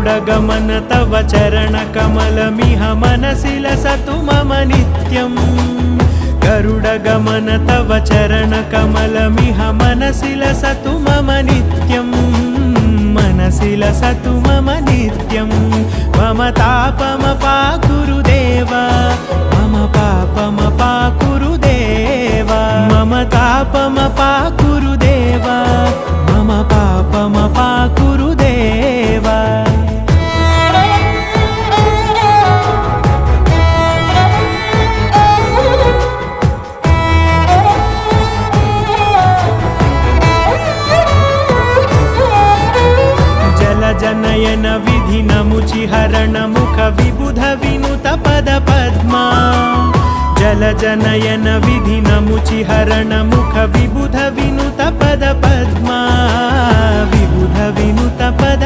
गरुडगमन तव चरणकमलमिह मनसि लसतु मम नित्यम् गरुडगमन तव चरणकमलमिह मनसि लसतु मम नित्यम् मनसि लसतु मम नित्यं मम तापमपाकुरु देव मम पापमपाकुरु देव मम तापमपाकुरु देव मम पापमपाकुरु देव जनयन विधि नमुचिहरण मुख विबुध विनुत पद पद्मा जल जनयन विधि नमुचिहरण मुख विबुध विनुत पद पद्मा विबुध विनुत पद